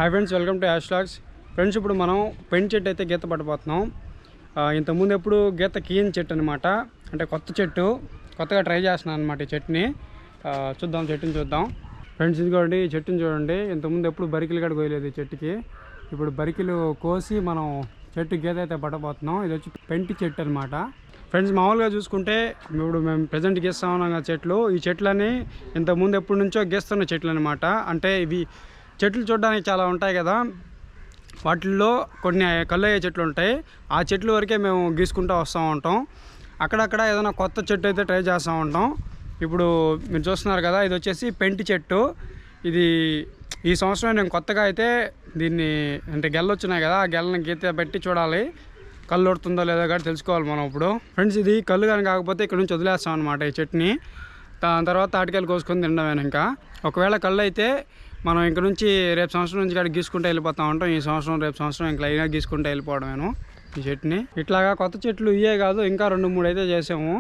Hi friends, welcome to Ash vlogs. Friends, ఇప్పుడు మనం pen చెట్టు అయితే గీత పట్టబోతున్నాం. ఇంతకుముందు ఎప్పుడు గీత కీయని చెట్టు అనమాట, అంటే కొత్త చెట్టు, కొత్తగా ట్రై చేస్తున్నాను అనమాట. ఈ చెట్టుని చూద్దాం, చెట్టుని చూద్దాం. ఫ్రెండ్స్, ఇదిగోండి ఈ చెట్టుని చూడండి. ఇంతకుముందు ఎప్పుడు బరికిలు కూడా కోయలేదు ఈ చెట్టుకి. ఇప్పుడు బరికిలు కోసి మనం చెట్టు గీత అయితే పట్టబోతున్నాం. ఇది వచ్చి పెంటి చెట్టు అనమాట. ఫ్రెండ్స్, మామూలుగా చూసుకుంటే ఇప్పుడు మేము ప్రజెంట్ గీస్తా ఉన్నాం కదా చెట్లు. ఈ చెట్లని ఇంతకుముందు ఎప్పటి నుంచో గీస్తున్న చెట్లు అనమాట. అంటే ఇవి చెట్లు చూడడానికి చాలా ఉంటాయి కదా, వాటిల్లో కొన్ని కళ్ళయ్యే చెట్లు ఉంటాయి. ఆ చెట్లు వరకే మేము గీసుకుంటూ వస్తూ ఉంటాం. అక్కడక్కడ ఏదైనా కొత్త చెట్టు అయితే ట్రై చేస్తూ ఉంటాం. ఇప్పుడు మీరు చూస్తున్నారు కదా, ఇది వచ్చేసి పెంటి చెట్టు. ఇది ఈ సంవత్సరం నేను కొత్తగా అయితే దీన్ని, అంటే గెల్లు వచ్చినాయి కదా, ఆ గెల్లని గీత పెట్టి చూడాలి, కళ్ళు ఉడుతుందో లేదో కానీ తెలుసుకోవాలి మనం ఇప్పుడు. ఫ్రెండ్స్, ఇది కళ్ళు కానీ కాకపోతే ఇక్కడ నుంచి వదిలేస్తాం అనమాట ఈ చెట్టుని. దాని తర్వాత తాటికాయలు కోసుకొని తినడమేనా. ఇంకా ఒకవేళ కళ్ళు అయితే మనం ఇంక నుంచి రేపు సంవత్సరం నుంచి కూడా గీసుకుంటూ వెళ్ళిపోతూ ఉంటాం. ఈ సంవత్సరం రేపు సంవత్సరం ఇంకా లైన్గా గీసుకుంటూ వెళ్ళిపోవడమేను ఈ చెట్టుని. ఇట్లాగా కొత్త చెట్లు ఇవే కాదు, ఇంకా 2-3 అయితే చేసాము.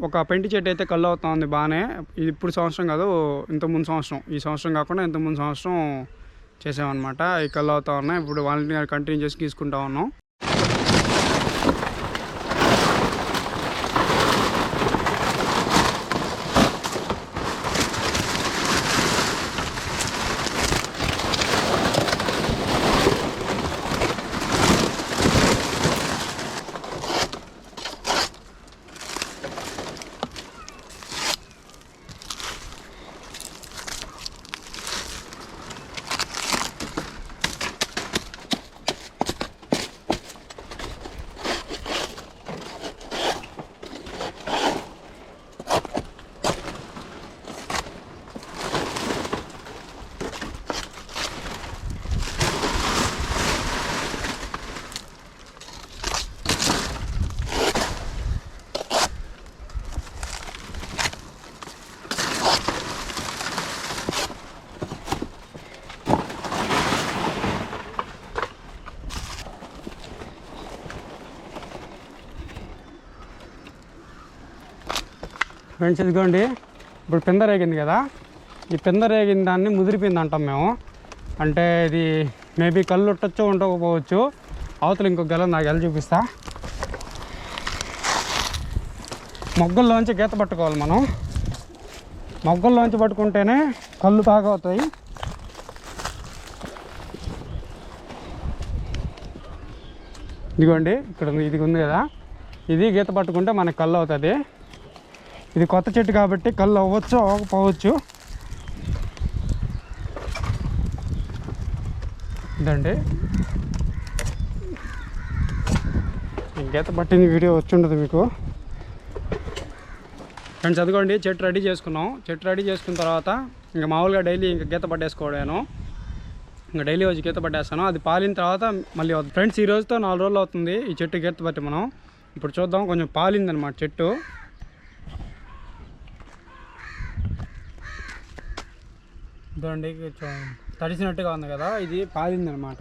ఒక పెంటి చెట్టు అయితే కళ్ళు అవుతా ఉంది బాగానే. ఇది ఇప్పుడు సంవత్సరం కాదు, ఇంతకుముందు సంవత్సరం, ఈ సంవత్సరం కాకుండా ఇంతకుముందు సంవత్సరం చేసామన్నమాట. ఈ కళ్ళు అవుతా ఉన్నాయి. ఇప్పుడు వాళ్ళని కంటిన్యూ చేసి గీసుకుంటా ఉన్నాం. ఫ్రెండ్స్, ఇదిగోండి ఇప్పుడు పింద రేగింది కదా, ఈ పింద రేగిన దాన్ని ముదిరిపోయింది అంటాం మేము. అంటే ఇది మేబీ కళ్ళు ఉట్టొచ్చో ఉండకపోవచ్చు. అవతల ఇంకొక గెల, నా గెల చూపిస్తా. మొగ్గల్లోంచి గీత పట్టుకోవాలి మనం. మొగ్గల్లోంచి పట్టుకుంటేనే కళ్ళు బాగా అవుతాయి. ఇదిగోండి ఇక్కడ ఇది ఉంది కదా, ఇది గీత పట్టుకుంటే మనకి కళ్ళు అవుతుంది. ఇది కొత్త చెట్టు కాబట్టి కళ్ళు అవ్వచ్చు, అవ్వకపోవచ్చు. ఇదండి గీత పట్టిన వీడియో వచ్చి ఉండదు మీకు. ఫ్రెండ్స్, అదిగోండి చెట్టు రెడీ చేసుకున్నాం. చెట్టు రెడీ చేసుకున్న తర్వాత ఇంకా మామూలుగా డైలీ ఇంకా గీత పట్టేసుకోవడాను. ఇంకా డైలీ వచ్చి గీత పట్టేస్తాను. అది పాలిన తర్వాత మళ్ళీ అవుతుంది. ఫ్రెండ్స్, ఈ రోజుతో 4 రోజులు అవుతుంది ఈ చెట్టు గీత పట్టి మనం. ఇప్పుడు చూద్దాం, కొంచెం పాలిందనమాట చెట్టు. ఇదండి తడిసినట్టుగా ఉంది కదా, ఇది పాలిందనమాట.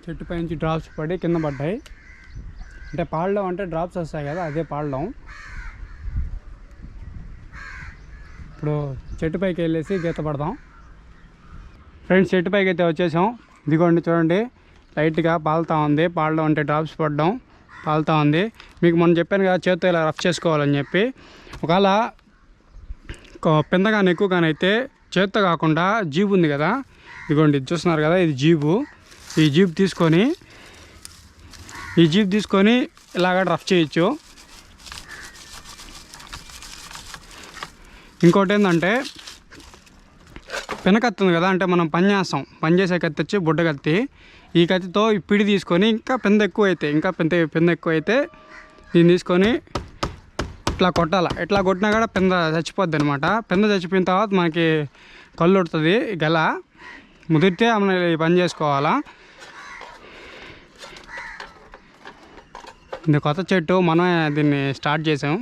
చెట్టు పైనుంచి డ్రాప్స్ పడి కింద పడ్డాయి. అంటే పాడడం అంటే డ్రాప్స్ వస్తాయి కదా, అదే పాడడం. ఇప్పుడు చెట్టు పైకి వెళ్ళేసి గీత పడదాం. ఫ్రెండ్స్, చెట్టు పైకి అయితే వచ్చేసాం. ఇదిగోండి చూడండి, లైట్గా పాలుతూ ఉంది. పాడడం అంటే డ్రాప్స్ పడడం, పాలుతూ ఉంది. మీకు మొన్న చెప్పాను కదా చేత్తో ఇలా రఫ్ చేసుకోవాలని చెప్పి. ఒకవేళ పిందగానే ఎక్కువగానైతే చేత్తో కాకుండా జీబు ఉంది కదా, ఇదిగోండి ఇది చూస్తున్నారు కదా, ఇది జీబు. ఈ జీబు తీసుకొని ఇలాగ రఫ్ చేయొచ్చు. ఇంకోటి ఏంటంటే పెనకత్తి ఉంది కదా, అంటే మనం పని చేసే కత్తి వచ్చి బుడ్డ కత్తి. ఈ కత్తితో ఈ పిడి తీసుకొని ఇంకా పెంద ఎక్కువైతే దీన్ని తీసుకొని ఇట్లా కొట్టాలి. ఇట్లా కొట్టినా కూడా పెంద చచ్చిపోద్ది అనమాట. పెంద చచ్చిపోయిన తర్వాత మనకి కళ్ళు ఉడుతుంది. గెల ముదిరితే మనం ఈ పని చేసుకోవాలా. ఇది కొత్త చెట్టు, మనం దీన్ని స్టార్ట్ చేసాం.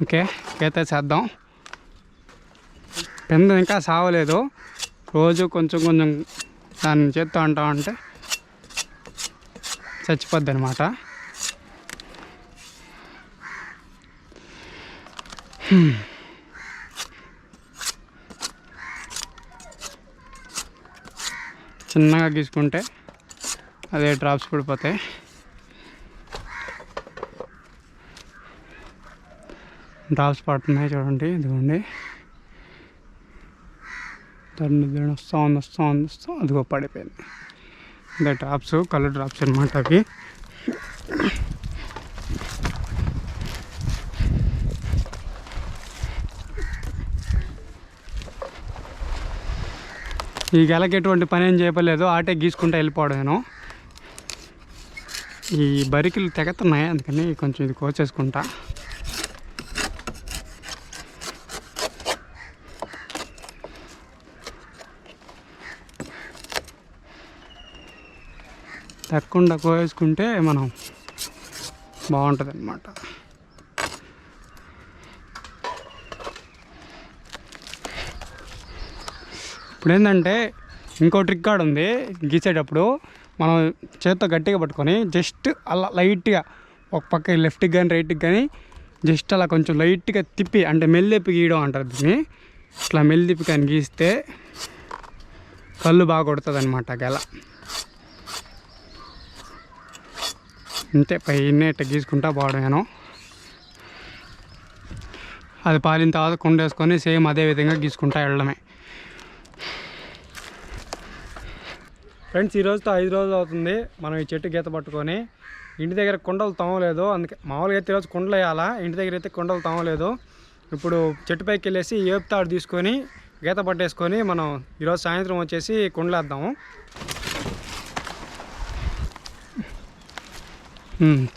ఓకే, గీత చేద్దాం. పెంద ఇంకా సావలేదు. రోజు కొంచెం దాన్ని చేత్తో అంటామంటే చచ్చిపోద్ది అనమాట. చిన్నగా గీసుకుంటే అదే డ్రాప్స్ పడిపోతాయి. డ్రాప్స్ పడుతున్నాయి చూడండి, ఇదిగోండి. దాన్ని వస్తూ అదిగో పడిపోయింది. ఇదే డ్రాప్స్, కలర్ డ్రాప్స్ అనమాట అవి. ఈ గెలకి ఎటువంటి పని ఏం చేయలేదు, ఆటే గీసుకుంటూ వెళ్ళిపోవడం. నేను ఈ బరికిలు తెగతున్నాయి, అందుకని కొంచెం ఇది కోసేసుకుంటా. తక్కువ కోసుకుంటే మనం బాగుంటుంది అన్నమాట. ఇప్పుడు ఏంటంటే ఇంకో ట్రిక్ కాడ ఉంది. గీసేటప్పుడు మనం చేత్తో గట్టిగా పట్టుకొని జస్ట్ అలా లైట్గా ఒక పక్క లెఫ్ట్కి కానీ రైట్కి కానీ జస్ట్ అలా కొంచెం లైట్గా తిప్పి, అంటే మెల్లిప్పి గీయడం అంటారు దీన్ని. ఇట్లా మెల్లిప్పి కానీ గీస్తే కళ్ళు బాగా కొడుతుంది అనమాట గెల. అంతే, పైన ఇట్లా గీసుకుంటా పోవడమేను. అది పాలిన తర్వాత కుండ వేసుకొని సేమ్ అదే విధంగా గీసుకుంటా వెళ్ళడమే. ఫ్రెండ్స్, ఈరోజుతో 5 రోజులు అవుతుంది మనం ఈ చెట్టు గీత పట్టుకొని. ఇంటి దగ్గర కుండలు తోమలేదు, అందుకే మామూలుగా అయితే ఈరోజు కుండలు వేయాలా, ఇంటి దగ్గర అయితే కుండలు తోమలేదు. ఇప్పుడు చెట్టు పైకి వెళ్ళేసి ఏపుతాడు తీసుకొని గీత పట్టేసుకొని మనం ఈరోజు సాయంత్రం వచ్చేసి కుండలు వేద్దాము.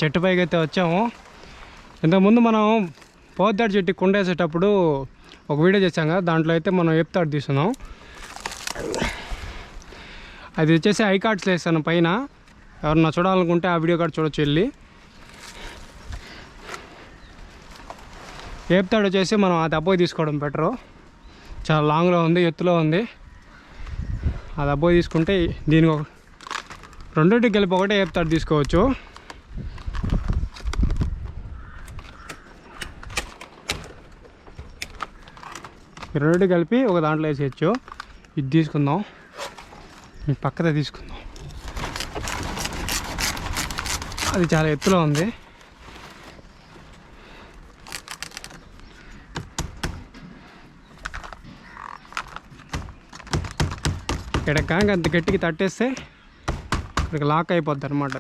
చెట్టు పైకి అయితే వచ్చాము. ఇంతకుముందు మనం పోద్దాడు చెట్టు కుండ వేసేటప్పుడు ఒక వీడియో చేసాం కదా, దాంట్లో అయితే మనం ఏపుతాడు తీసుకున్నాం. అది వచ్చేసి ఐ కార్డ్స్లో వేస్తాను పైన, ఎవరన్నా చూడాలనుకుంటే ఆ వీడియో కార్డ్ చూడొచ్చు వెళ్ళి. ఏపుతాడు వచ్చేసి మనం ఆ దెబ్బకి తీసుకోవడం బెటరు. చాలా లాంగ్లో ఉంది, ఎత్తులో ఉంది. ఆ దెబ్బకి తీసుకుంటే దీనికి రెండింటికి కలిపి ఒకటే ఏపుతాడు తీసుకోవచ్చు. రెండింటికి కలిపి ఒక దాంట్లో వేసేయచ్చు. ఇది తీసుకుందాం, ఈ పక్కదే తీసుకుందాం. అది చాలా ఎత్తులో ఉంది. ఇక్కడ కానీ అంత గట్టికి తట్టేస్తే ఇక్కడికి లాక్ అయిపోద్ది అనమాట.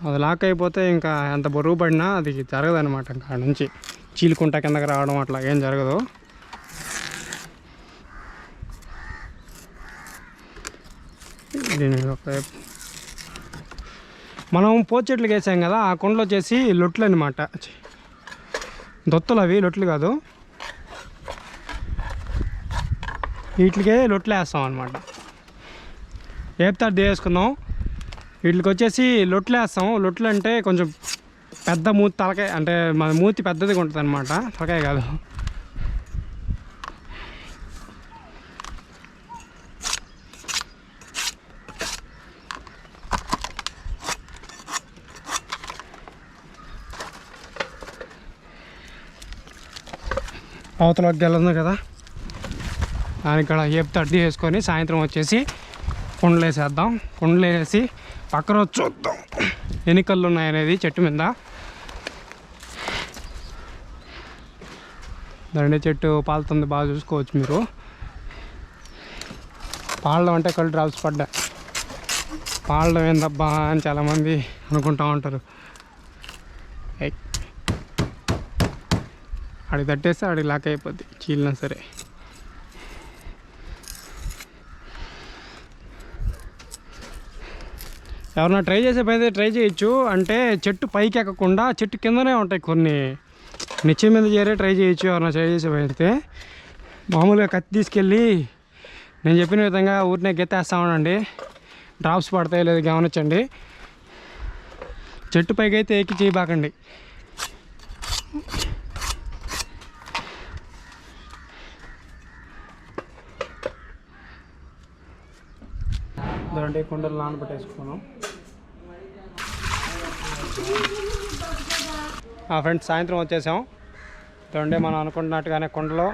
అది లాక్ అయిపోతే ఇంకా ఎంత బరువు పడినా అది జరగదనమాట. ఇంకా నుంచి చీలుకుంటా కిందకి రావడం అట్లా ఏం జరగదు. మనం పోచెట్లకి వేసాం కదా, ఆ కుండలో వచ్చేసి లొట్లు అనమాట, దొత్తులు. అవి లొట్లు కాదు, వీటికే లొట్లు వేస్తాం అనమాట. ఏపుతాడు వేసుకుందాం. వీటికి వచ్చేసి లొట్లు వేస్తాం. లొట్లు అంటే కొంచెం పెద్ద మూతి, తలకాయ అంటే మన మూతి పెద్దదిగా ఉంటుంది అనమాట, తలకాయ కాదు. అవతల గెలుంది కదా, దానికి ఇక్కడ ఏపుతాడు వేసుకొని సాయంత్రం వచ్చేసి కుండలు వేసేద్దాం. కుండలు వేసి పక్క రోజు చూద్దాం ఎన్ని కళ్ళు ఉన్నాయనేది చెట్టు మీద. దండే చెట్టు పాలుతుంది, బాగా చూసుకోవచ్చు మీరు. పాలడం అంటే కళ్ళు డ్రాప్స్ పడ్డా, పాలడం ఏందబ్బా అని చాలామంది అనుకుంటూ ఉంటారు. ఆడికి తట్టేస్తే ఆడికి లాక్ అయిపోద్ది, చీలినా సరే. ఎవరన్నా ట్రై చేసే పైతే ట్రై చేయొచ్చు. అంటే చెట్టు పైకి ఎక్కకుండా చెట్టు కిందనే ఉంటాయి కొన్ని, నిత్యం మీద చేరే ట్రై చేయొచ్చు ఎవరన్నా ట్రై చేసే పైతే. మామూలుగా కత్తి తీసుకెళ్ళి నేను చెప్పిన విధంగా ఊరినే గెత్తేస్తామనండి, డ్రాప్స్ పడతాయి లేదు గమనించండి. చెట్టు పైకి అయితే ఎక్కి చేయబాకండి. దాంట్లో కుండలు నానబెట్టేసుకున్నాం. ఫ్రెండ్స్ సాయంత్రం వచ్చేసాం. చూడండి మనం అనుకున్నట్టుగానే కుండలో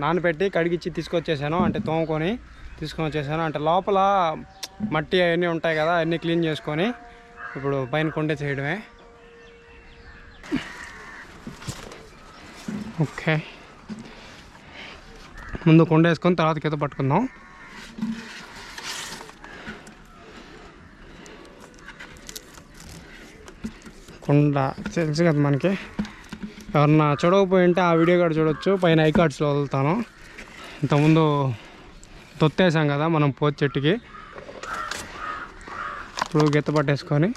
నానబెట్టి కడిగిచ్చి తీసుకొచ్చేసాను. అంటే తోముకొని తీసుకొని వచ్చేసాను. అంటే లోపల మట్టి అవన్నీ ఉంటాయి కదా, అన్నీ క్లీన్ చేసుకొని ఇప్పుడు పైన కుండ చేయడమే. ఓకే, ముందు కుండ వేసుకొని తర్వాత కింద పట్టుకుందాం. కుండ తెలుసు కదా మనకి, ఎవరన్నా చూడకపోయి ఉంటే ఆ వీడియో కూడా చూడొచ్చు, పైన ఐ కార్డ్స్లో వదులుతాను. ఇంతకుముందు తొత్తేసాం కదా మనం పోతు చెట్టుకి. ఇప్పుడు గీత పట్టేసుకొని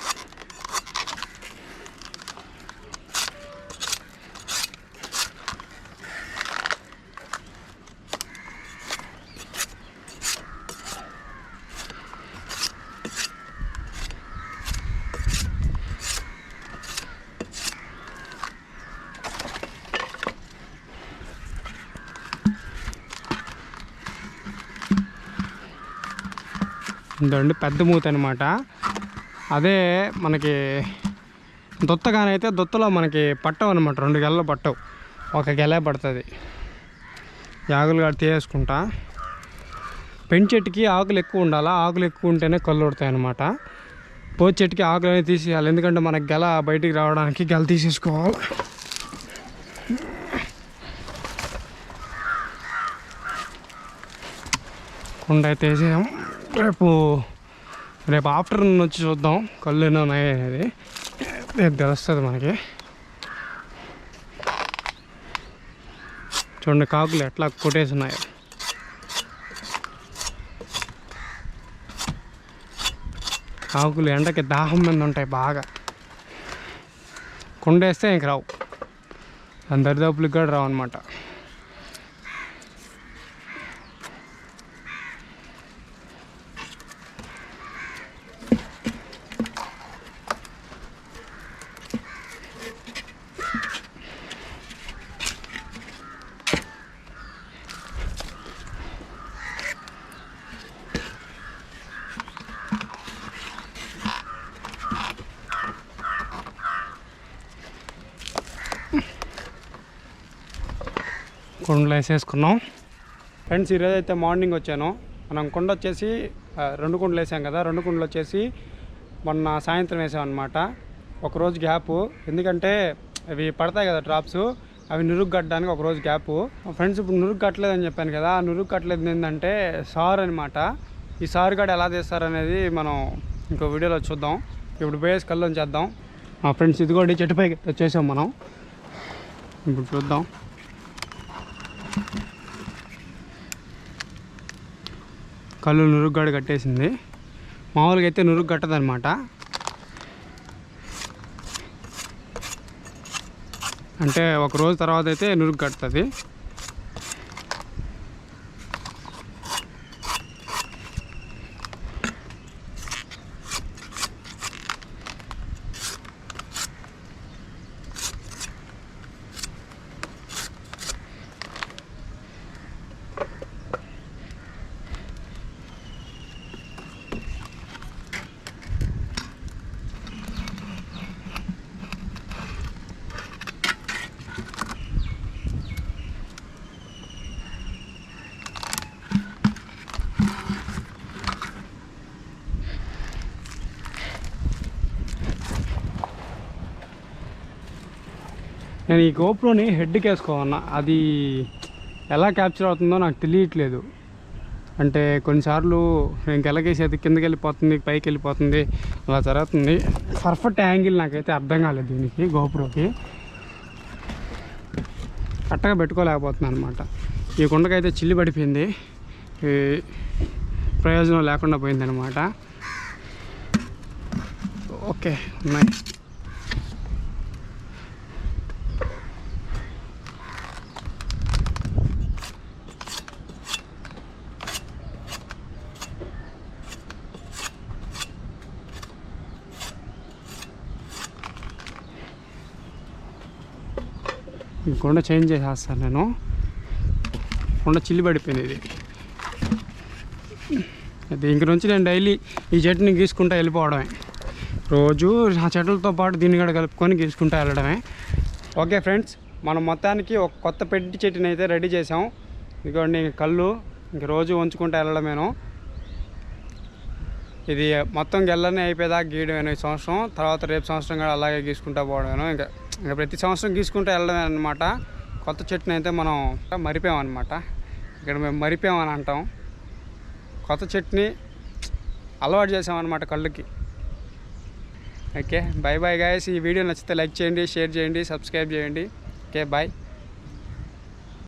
ఇదండి పెద్ద మూత అనమాట. అదే మనకి దొత్తగానైతే దొత్తలో మనకి పట్టవు అనమాట, 2 గెలలు పట్టవు, 1 గెలే పడుతుంది. యాగులు కాడ తీసేసుకుంటా. పెంచి చెట్టుకి ఆకులు ఎక్కువ ఉండాలా, ఆకులు ఎక్కువ ఉంటేనే కళ్ళు ఉడతాయి అనమాట. పోతు చెట్టుకి ఆకులు అనేది తీసేయాలి, ఎందుకంటే మనకి గెల బయటికి రావడానికి గెల తీసేసుకోవాలి. కుండ అయితే వేసేసాం. రేపు ఆఫ్టర్నూన్ వచ్చి చూద్దాం కళ్ళు ఎన్నో ఉన్నాయి అనేది, రేపు తెలుస్తుంది మనకి. చూడండి కాకులు ఎట్లా కొట్టేసి ఉన్నాయి. ఆకులు ఎండకి దాహం మీద ఉంటాయి బాగా. కుండేస్తే ఇంక రావు, దాని దరిదాపులకి కూడా రావు అనమాట. కుండలు వేసేసుకున్నాం. ఫ్రెండ్స్ ఈరోజు అయితే మార్నింగ్ వచ్చాను. మనం కుండ వచ్చేసి 2 కుండలు వేసాం కదా, 2 కుండలు వచ్చేసి మొన్న సాయంత్రం వేసాం అనమాట. ఒకరోజు గ్యాపు, ఎందుకంటే అవి పడతాయి కదా డ్రాప్స్, అవి నురుగు కట్టడానికి ఒకరోజు గ్యాపు. ఫ్రెండ్స్ ఇప్పుడు నురుగు కట్టలేదని చెప్పాను కదా, ఆ నురుగు కట్టలేదు ఏంటంటే సారు అనమాట. ఈ సారు కాడ ఎలా తీస్తారనేది మనం ఇంకో వీడియోలో చూద్దాం. ఇప్పుడు పోయేసి కళ్ళు చేద్దాం. ఫ్రెండ్స్ ఇది కూడా చెట్టుపైకి వచ్చేసాం మనం, ఇప్పుడు చూద్దాం. కళ్ళు నురుగ్గాడు కట్టేసింది. మామూలుగా అయితే నురుగు కట్టదనమాట, అంటే ఒక రోజు తర్వాత అయితే నురుగు కట్టుతుంది. నేను ఈ గోప్రోని హెడ్కి వేసుకోవాలన్నా, అది ఎలా క్యాప్చర్ అవుతుందో నాకు తెలియట్లేదు. అంటే కొన్నిసార్లు నేను గెలకేసి అది కిందకి వెళ్ళిపోతుంది, పైకి వెళ్ళిపోతుంది, అలా జరుగుతుంది. పర్ఫెక్ట్ యాంగిల్ నాకైతే అర్థం కాలేదు దీనికి, గోప్రోకి కరెక్ట్గా పెట్టుకోలేకపోతున్నాను అనమాట. ఈ కుండకైతే చిల్లి పడిపోయింది, ప్రయోజనం లేకుండా పోయిందనమాట. ఓకే ఉన్నాయి. ఈ కుండ చేంజ్ చేసేస్తాను నేను, కుండ చిల్లి పడిపోయింది ఇది. అది ఇంక నుంచి నేను డైలీ ఈ చెట్టుని గీసుకుంటూ వెళ్ళిపోవడమే. రోజు ఆ చెట్లతో పాటు దీన్ని కూడా కలుపుకొని గీసుకుంటూ వెళ్ళడమే. ఓకే ఫ్రెండ్స్, మనం మొత్తానికి ఒక కొత్త పెంటి చెట్టుని అయితే రెడీ చేసాం. ఇదిగోండి కళ్ళు ఇంక రోజు ఉంచుకుంటూ వెళ్ళడమేను. ఇది మొత్తం గెల్లనే అయిపోయేదాకా గీయడమేను ఈ సంవత్సరం. తర్వాత రేపు సంవత్సరం కూడా అలాగే గీసుకుంటూ పోవడమేను. ఇంకా ప్రతి సంవత్సరం గీసుకుంటూ వెళ్ళడమే అనమాట. కొత్త చెట్టుని అయితే మనం మరిపామన్నమాట. ఇక్కడ మేము మరిపామని అంటాం. కొత్త చెట్టుని అలవాటు చేసామన్నమాట కళ్ళుకి. Okay, bye bye guys. ఈ వీడియో నచ్చితే లైక్ చేయండి, షేర్ చేయండి, సబ్స్క్రైబ్ చేయండి. Okay bye.